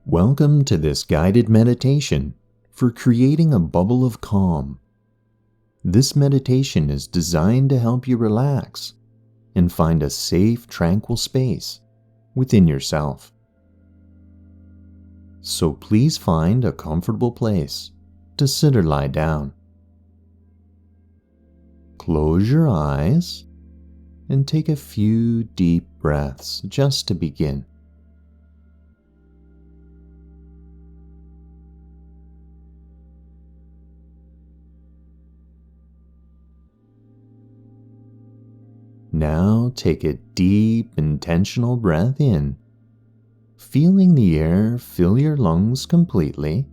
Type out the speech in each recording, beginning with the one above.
Welcome to this guided meditation for creating a bubble of calm. This meditation is designed to help you relax and find a safe, tranquil space within yourself. So please find a comfortable place to sit or lie down. Close your eyes and take a few deep breaths just to begin. Now take a deep, intentional breath in, feeling the air fill your lungs completely.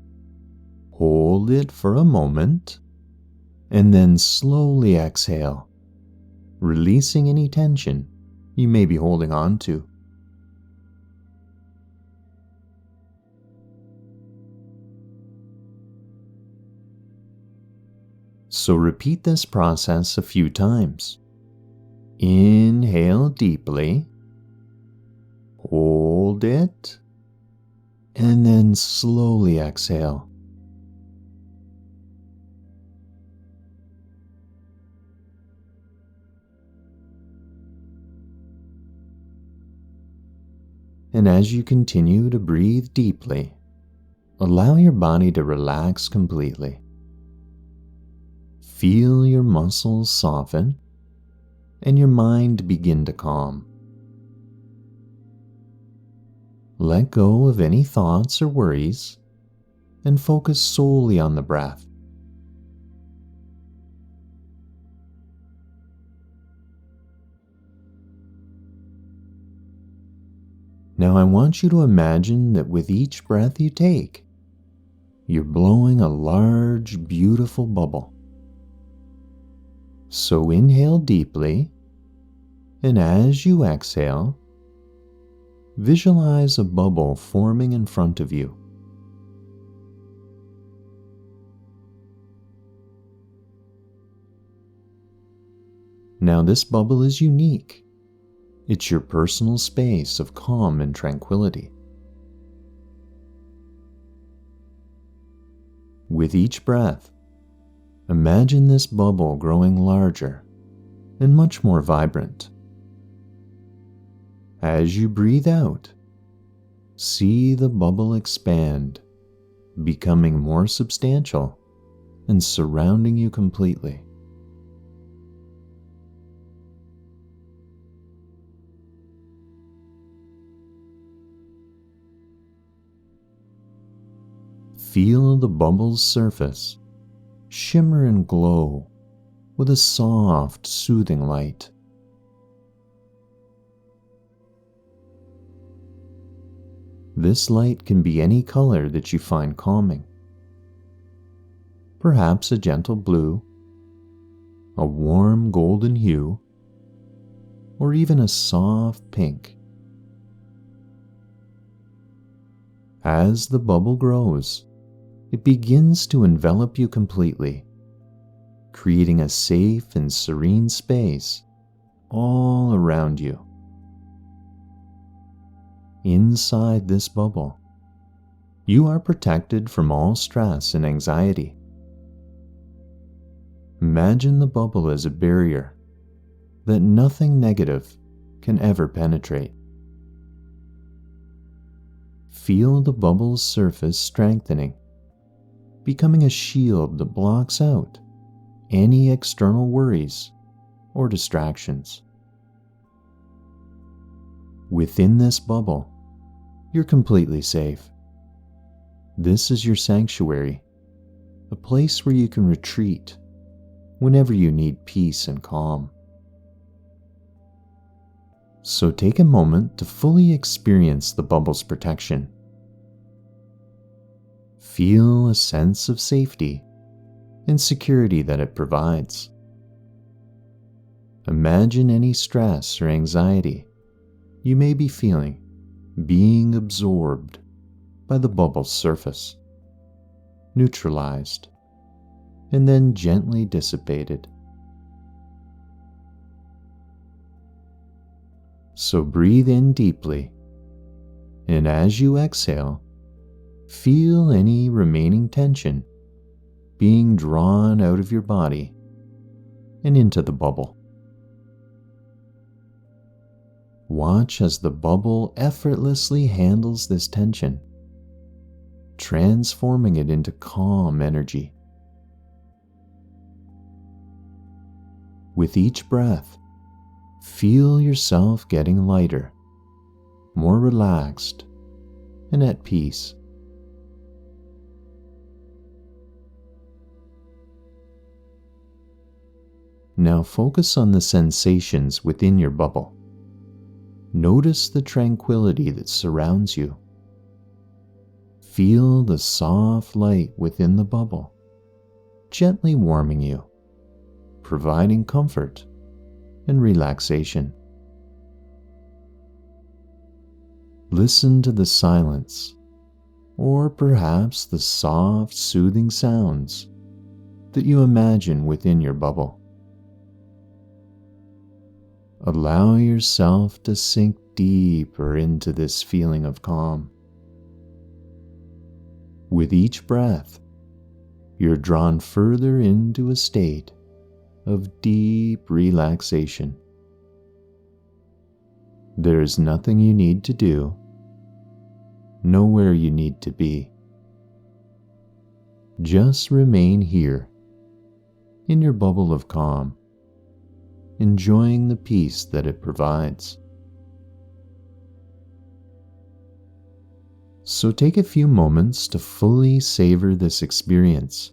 Hold it for a moment, and then slowly exhale, releasing any tension you may be holding on to. So repeat this process a few times. Inhale deeply, hold it, and then slowly exhale. And as you continue to breathe deeply, allow your body to relax completely. Feel your muscles soften and your mind begin to calm. Let go of any thoughts or worries and focus solely on the breath. Now I want you to imagine that with each breath you take, you're blowing a large, beautiful bubble. So inhale deeply, and as you exhale, visualize a bubble forming in front of you. Now this bubble is unique. It's your personal space of calm and tranquility. With each breath, imagine this bubble growing larger and much more vibrant. As you breathe out, see the bubble expand, becoming more substantial and surrounding you completely. Feel the bubble's surface shimmer and glow with a soft, soothing light. This light can be any color that you find calming. Perhaps a gentle blue, a warm golden hue, or even a soft pink. As the bubble grows, it begins to envelop you completely, creating a safe and serene space all around you. Inside this bubble, you are protected from all stress and anxiety. Imagine the bubble as a barrier that nothing negative can ever penetrate. Feel the bubble's surface strengthening, becoming a shield that blocks out any external worries or distractions. Within this bubble, you're completely safe. This is your sanctuary, a place where you can retreat whenever you need peace and calm. So take a moment to fully experience the bubble's protection. Feel a sense of safety and security that it provides. Imagine any stress or anxiety you may be feeling being absorbed by the bubble's surface, neutralized, and then gently dissipated. So breathe in deeply, and as you exhale, Feel any remaining tension being drawn out of your body and into the bubble. Watch as the bubble effortlessly handles this tension, transforming it into calm energy. With each breath, feel yourself getting lighter, more relaxed, and at peace. Now focus on the sensations within your bubble. Notice the tranquility that surrounds you. Feel the soft light within the bubble, gently warming you, providing comfort and relaxation. Listen to the silence, or perhaps the soft, soothing sounds that you imagine within your bubble. Allow yourself to sink deeper into this feeling of calm. With each breath, you're drawn further into a state of deep relaxation. There is nothing you need to do, nowhere you need to be. Just remain here, in your bubble of calm, enjoying the peace that it provides. So take a few moments to fully savor this experience.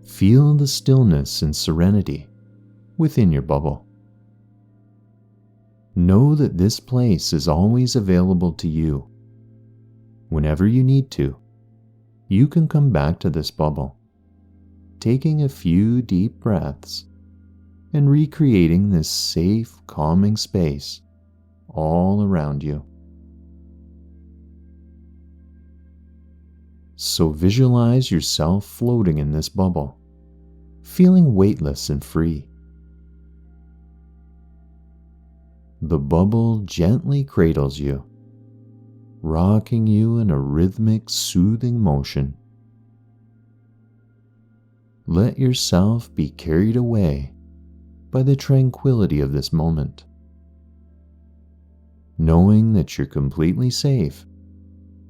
Feel the stillness and serenity within your bubble. Know that this place is always available to you. Whenever you need to, you can come back to this bubble, taking a few deep breaths and recreating this safe, calming space all around you. So visualize yourself floating in this bubble, feeling weightless and free. The bubble gently cradles you, rocking you in a rhythmic, soothing motion. Let yourself be carried away by the tranquility of this moment, knowing that you're completely safe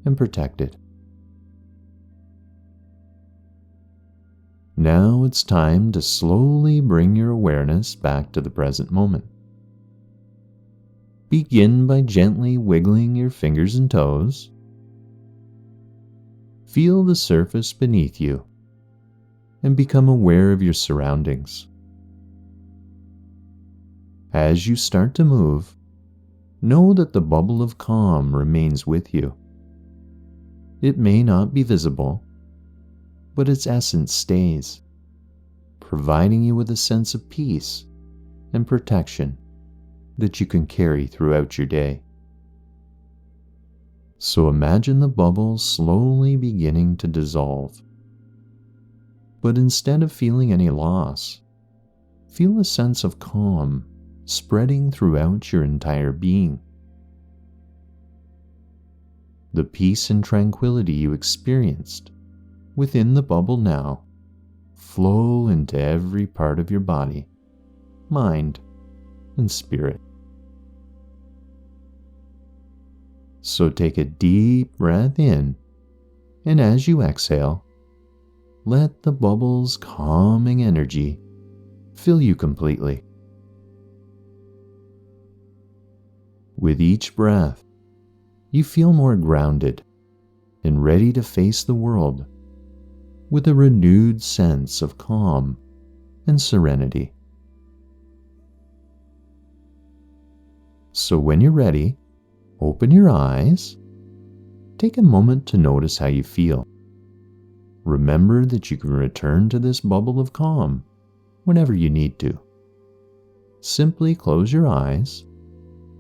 and protected. Now it's time to slowly bring your awareness back to the present moment. Begin by gently wiggling your fingers and toes. Feel the surface beneath you and become aware of your surroundings. As you start to move, know that the bubble of calm remains with you. It may not be visible, but its essence stays, providing you with a sense of peace and protection that you can carry throughout your day. So imagine the bubble slowly beginning to dissolve. But instead of feeling any loss, feel a sense of calm spreading throughout your entire being. The peace and tranquility you experienced within the bubble now flow into every part of your body, mind, and spirit. So take a deep breath in, and as you exhale, let the bubble's calming energy fill you completely. With each breath, you feel more grounded and ready to face the world with a renewed sense of calm and serenity. So when you're ready, open your eyes. Take a moment to notice how you feel. Remember that you can return to this bubble of calm whenever you need to. Simply close your eyes,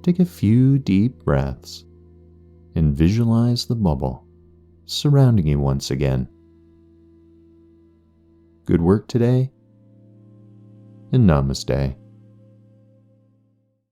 take a few deep breaths, and visualize the bubble surrounding you once again. Good work today, and namaste.